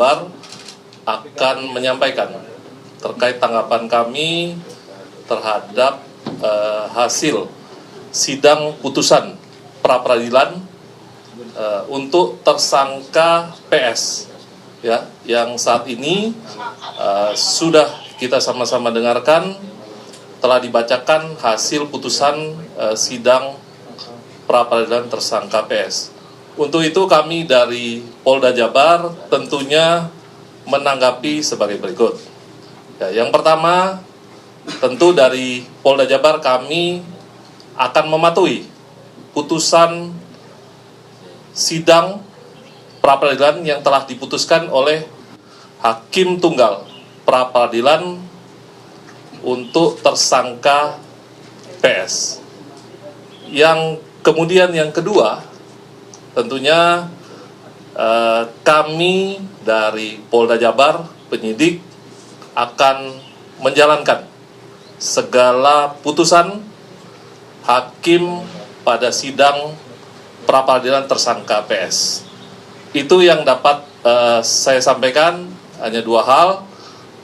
Jabar akan menyampaikan terkait tanggapan kami terhadap hasil sidang putusan pra-peradilan untuk tersangka PS, ya, yang saat ini sudah kita sama-sama dengarkan, telah dibacakan hasil putusan sidang pra-peradilan tersangka PS. Untuk itu kami dari Polda Jabar tentunya menanggapi sebagai berikut. Ya, yang pertama, tentu dari Polda Jabar kami akan mematuhi putusan sidang pra-peradilan yang telah diputuskan oleh Hakim Tunggal pra-peradilan untuk tersangka PS. Yang kemudian yang kedua, tentunya kami dari Polda Jabar, penyidik, akan menjalankan segala putusan hakim pada sidang pra-peradilan tersangka PS. Itu yang dapat saya sampaikan, hanya dua hal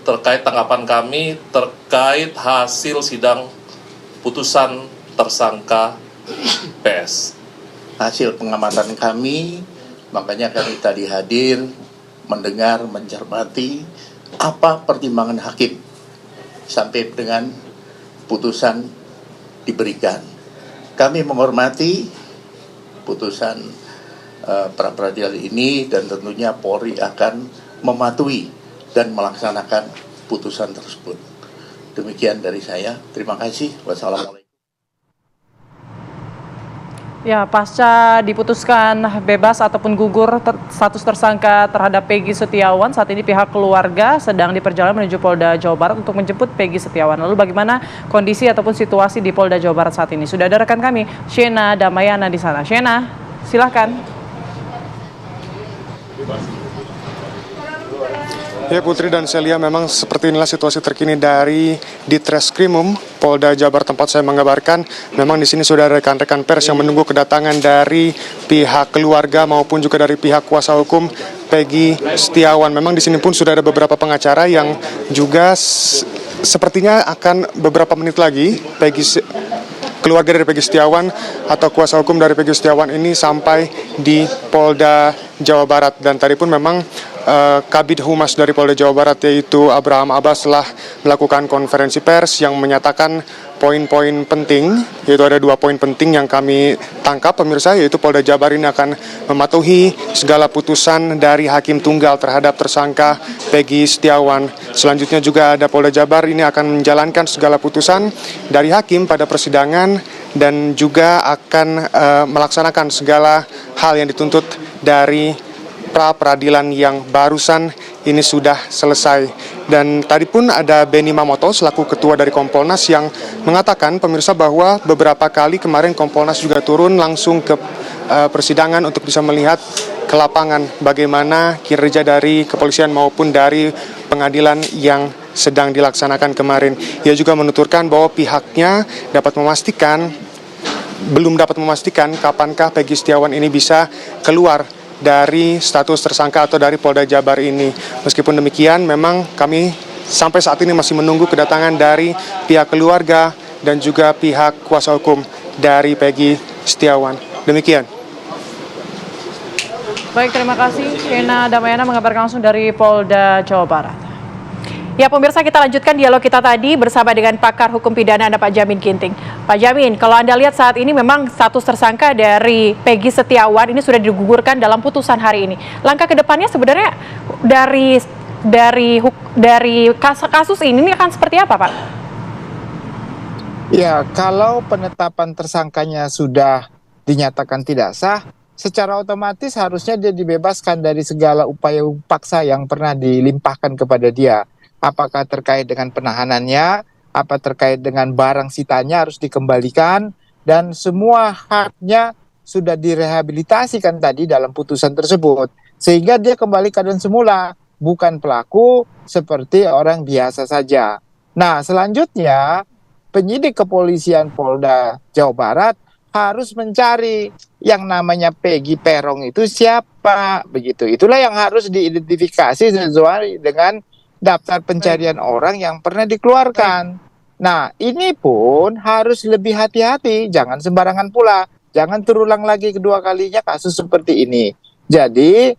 terkait tanggapan kami terkait hasil sidang putusan tersangka PS. Hasil pengamatan kami, makanya kami tadi hadir, mendengar, mencermati apa pertimbangan hakim sampai dengan putusan diberikan. Kami menghormati putusan pra-peradilan ini dan tentunya Polri akan mematuhi dan melaksanakan putusan tersebut. Demikian dari saya. Terima kasih. Wassalamualaikum. Ya, pasca diputuskan bebas ataupun gugur status tersangka terhadap Peggy Setiawan, saat ini pihak keluarga sedang diperjalanan menuju Polda Jawa Barat untuk menjemput Peggy Setiawan. Lalu bagaimana kondisi ataupun situasi di Polda Jawa Barat saat ini? Sudah ada rekan kami, Shena Damayana di sana. Shena, silahkan. Ya Putri dan Celia, memang seperti inilah situasi terkini dari Ditreskrimum Polda Jabar tempat saya mengabarkan. Memang di sini sudah ada rekan-rekan pers yang menunggu kedatangan dari pihak keluarga maupun juga dari pihak kuasa hukum Peggy Setiawan. Memang di sini pun sudah ada beberapa pengacara yang juga sepertinya akan beberapa menit lagi keluarga dari Peggy Setiawan atau kuasa hukum dari Peggy Setiawan ini sampai di Polda Jawa Barat. Dan tadi pun memang Kabid Humas dari Polda Jawa Barat yaitu Abraham Abbas telah melakukan konferensi pers yang menyatakan poin-poin penting, yaitu ada 2 poin penting yang kami tangkap pemirsa, yaitu Polda Jabar ini akan mematuhi segala putusan dari Hakim Tunggal terhadap tersangka Peggy Setiawan. Selanjutnya juga ada Polda Jabar ini akan menjalankan segala putusan dari hakim pada persidangan dan juga akan melaksanakan segala hal yang dituntut dari pra-peradilan yang barusan ini sudah selesai. Dan tadi pun ada Benny Mamoto selaku ketua dari Kompolnas yang mengatakan pemirsa bahwa beberapa kali kemarin Kompolnas juga turun langsung ke persidangan untuk bisa melihat ke lapangan bagaimana kinerja dari kepolisian maupun dari pengadilan yang sedang dilaksanakan kemarin. Ia juga menuturkan bahwa pihaknya belum dapat memastikan kapankah Peggy Setiawan ini bisa keluar dari status tersangka atau dari Polda Jabar ini. Meskipun demikian, memang kami sampai saat ini masih menunggu kedatangan dari pihak keluarga dan juga pihak kuasa hukum dari Peggy Setiawan. Demikian. Baik, terima kasih. Shena Damayana mengabarkan langsung dari Polda Jawa Barat. Ya pemirsa, kita lanjutkan dialog kita tadi bersama dengan pakar hukum pidana Anda Pak Jamin Ginting. Pak Jamin, kalau Anda lihat saat ini memang status tersangka dari Peggy Setiawan ini sudah digugurkan dalam putusan hari ini. Langkah kedepannya sebenarnya dari kasus ini akan seperti apa, Pak? Ya, kalau penetapan tersangkanya sudah dinyatakan tidak sah, secara otomatis harusnya dia dibebaskan dari segala upaya paksa yang pernah dilimpahkan kepada dia. Apakah terkait dengan penahanannya, apa terkait dengan barang sitanya harus dikembalikan, dan semua haknya sudah direhabilitasikan tadi dalam putusan tersebut. Sehingga dia kembali keadaan semula, bukan pelaku seperti orang biasa saja. Nah, selanjutnya penyidik kepolisian Polda Jawa Barat harus mencari yang namanya Peggy Peron itu siapa, begitu. Itulah yang harus diidentifikasi sesuai dengan daftar pencarian orang yang pernah dikeluarkan. Nah, ini pun harus lebih hati-hati, jangan sembarangan pula. Jangan terulang lagi kedua kalinya kasus seperti ini. Jadi,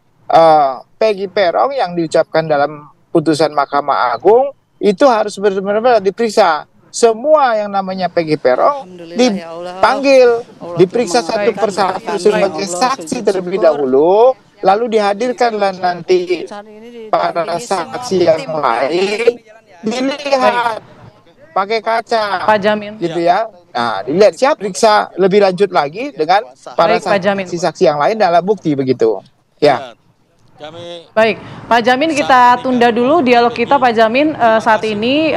Peggy Peron yang diucapkan dalam putusan Mahkamah Agung itu harus benar-benar diperiksa. Semua yang namanya Peggy Peron dipanggil, diperiksa satu persatu sebagai saksi terlebih dahulu, lalu dihadirkanlah nanti para saksi yang lain, dilihat pakai kaca, Pak Jamin. gitu ya. Nah, dilihat siap, periksa lebih lanjut lagi dengan para Baik, Pak Jamin. saksi-saksi yang lain dalam bukti begitu. Ya. Baik, Pak Jamin, kita tunda dulu dialog kita. Pak Jamin, saat ini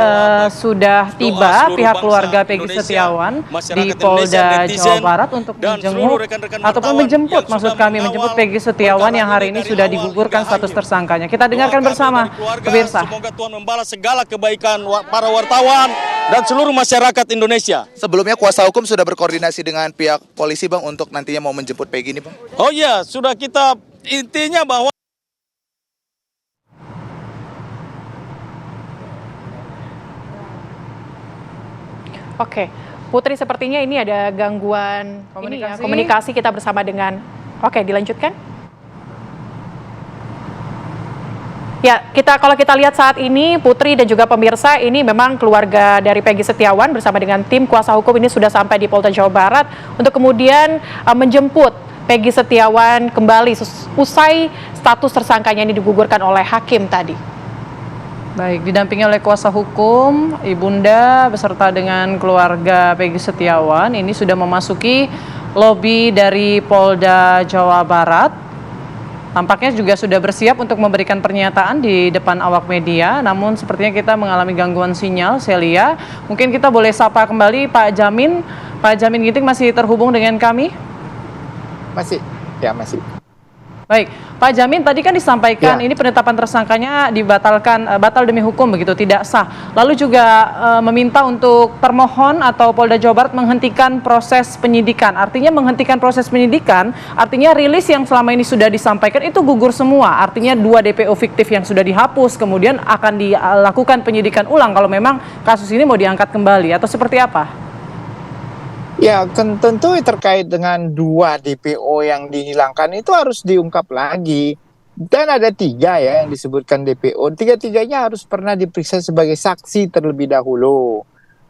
sudah tiba pihak keluarga Peggy Setiawan di Polda Jawa Barat untuk menjenguk ataupun menjemput, maksud kami menjemput Peggy Setiawan yang hari ini sudah digugurkan status tersangkanya. Kita dengarkan bersama, pemirsa. Semoga Tuhan membalas segala kebaikan para wartawan dan seluruh masyarakat Indonesia. Sebelumnya kuasa hukum sudah berkoordinasi dengan pihak polisi, Bang, untuk nantinya mau menjemput Peggy ini, Bang? Oh iya, sudah kita intinya bahwa Oke, Putri, sepertinya ini ada gangguan komunikasi kita bersama dengan. Oke, dilanjutkan. Ya, kalau kita lihat saat ini, Putri dan juga pemirsa, ini memang keluarga dari Peggy Setiawan bersama dengan tim kuasa hukum ini sudah sampai di Polda Jawa Barat untuk kemudian menjemput Peggy Setiawan kembali usai status tersangkanya ini digugurkan oleh hakim tadi. Baik, didampingi oleh kuasa hukum, Ibunda beserta dengan keluarga Peggy Setiawan ini sudah memasuki lobi dari Polda Jawa Barat. Tampaknya juga sudah bersiap untuk memberikan pernyataan di depan awak media, namun sepertinya kita mengalami gangguan sinyal, Celia. Mungkin kita boleh sapa kembali Pak Jamin. Pak Jamin Ginting masih terhubung dengan kami? Masih. Ya, masih. Baik, Pak Jamin, tadi kan disampaikan Ya. ini penetapan tersangkanya dibatalkan, batal demi hukum begitu, tidak sah. Lalu juga meminta untuk termohon atau Polda Jawa Barat menghentikan proses penyidikan. Artinya menghentikan proses penyidikan, artinya rilis yang selama ini sudah disampaikan itu gugur semua. Artinya 2 DPO fiktif yang sudah dihapus, kemudian akan dilakukan penyidikan ulang kalau memang kasus ini mau diangkat kembali, atau seperti apa? Ya, tentu terkait dengan 2 DPO yang dihilangkan itu harus diungkap lagi. Dan ada 3 ya yang disebutkan DPO. 3-tiganya harus pernah diperiksa sebagai saksi terlebih dahulu.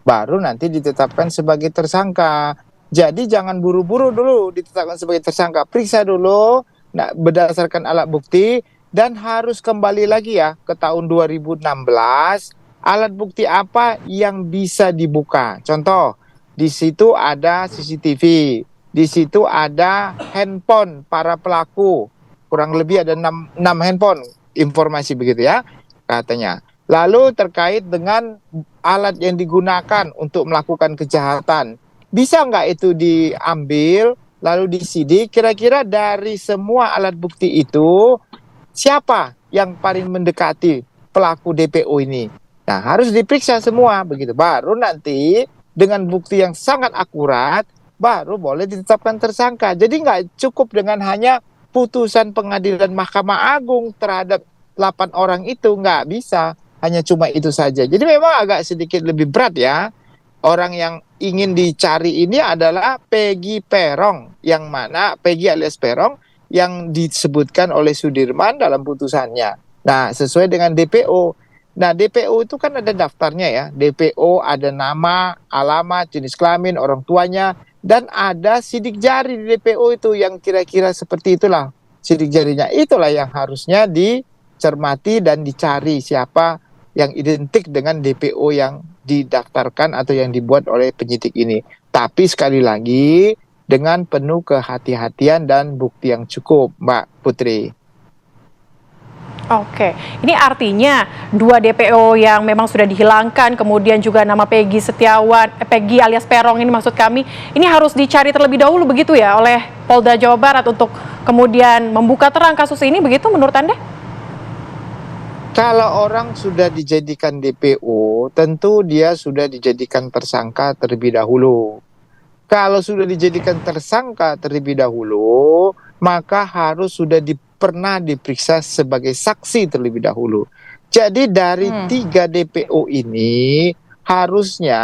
Baru nanti ditetapkan sebagai tersangka. Jadi jangan buru-buru dulu ditetapkan sebagai tersangka. Periksa dulu berdasarkan alat bukti dan harus kembali lagi ya ke tahun 2016. Alat bukti apa yang bisa dibuka? Contoh, di situ ada CCTV, di situ ada handphone para pelaku, kurang lebih ada 6 handphone, informasi begitu ya katanya. Lalu terkait dengan alat yang digunakan untuk melakukan kejahatan, bisa nggak itu diambil lalu disidik? Kira-kira dari semua alat bukti itu siapa yang paling mendekati pelaku DPO ini? Nah, harus diperiksa semua begitu, baru nanti dengan bukti yang sangat akurat, baru boleh ditetapkan tersangka. Jadi nggak cukup dengan hanya putusan pengadilan Mahkamah Agung terhadap 8 orang itu, nggak bisa. Hanya cuma itu saja. Jadi memang agak sedikit lebih berat ya. Orang yang ingin dicari ini adalah Peggy Peron, yang mana Peggy alias Peron yang disebutkan oleh Sudirman dalam putusannya. Nah, sesuai dengan DPO. Nah, DPO itu kan ada daftarnya ya. DPO ada nama, alamat, jenis kelamin, orang tuanya, dan ada sidik jari di DPO itu yang kira-kira seperti itulah sidik jarinya. Itulah yang harusnya dicermati dan dicari siapa yang identik dengan DPO yang didaftarkan atau yang dibuat oleh penyidik ini. Tapi sekali lagi dengan penuh kehati-hatian dan bukti yang cukup, Mbak Putri. Oke, ini artinya 2 DPO yang memang sudah dihilangkan, kemudian juga nama Peggy Setiawan, Peggy alias Peron ini maksud kami, ini harus dicari terlebih dahulu begitu ya oleh Polda Jawa Barat untuk kemudian membuka terang kasus ini, begitu menurut Anda? Kalau orang sudah dijadikan DPO, tentu dia sudah dijadikan tersangka terlebih dahulu. Kalau sudah dijadikan tersangka terlebih dahulu, maka harus sudah pernah diperiksa sebagai saksi terlebih dahulu. Jadi dari 3 DPO ini harusnya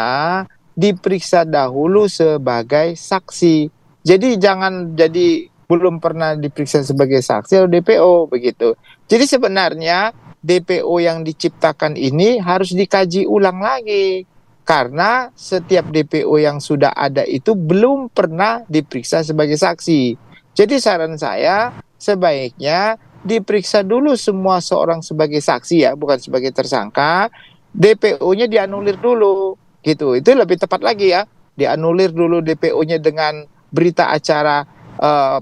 diperiksa dahulu sebagai saksi. Jadi jangan jadi belum pernah diperiksa sebagai saksi atau DPO begitu. Jadi sebenarnya DPO yang diciptakan ini harus dikaji ulang lagi. Karena setiap DPO yang sudah ada itu belum pernah diperiksa sebagai saksi. Jadi saran saya sebaiknya diperiksa dulu semua seorang sebagai saksi ya, bukan sebagai tersangka. DPO-nya dianulir dulu, gitu. Itu lebih tepat lagi ya. Dianulir dulu DPO-nya dengan berita acara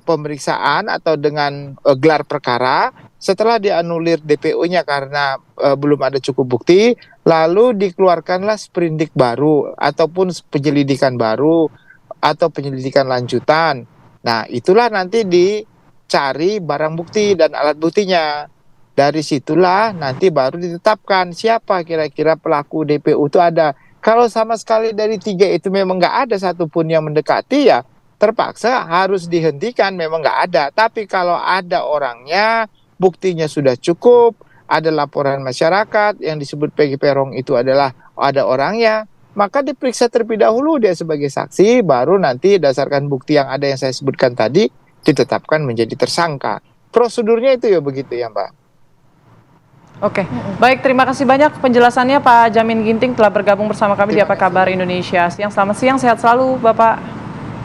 pemeriksaan atau dengan gelar perkara. Setelah dianulir DPO-nya karena belum ada cukup bukti, lalu dikeluarkanlah sprindik baru ataupun penyelidikan baru atau penyelidikan lanjutan. Nah, itulah nanti dicari barang bukti dan alat buktinya. Dari situlah nanti baru ditetapkan siapa kira-kira pelaku DPO itu ada. Kalau sama sekali dari 3 itu memang nggak ada satupun yang mendekati, ya terpaksa harus dihentikan, memang nggak ada. Tapi kalau ada orangnya, buktinya sudah cukup, ada laporan masyarakat yang disebut Peggy Peron itu adalah ada orangnya, maka diperiksa terlebih dahulu dia sebagai saksi, baru nanti berdasarkan bukti yang ada yang saya sebutkan tadi, ditetapkan menjadi tersangka. Prosedurnya itu ya begitu ya Mbak. Oke, baik, terima kasih banyak penjelasannya Pak Jamin Ginting telah bergabung bersama kami di Apa Kabar Indonesia. Selamat siang, sehat selalu Bapak.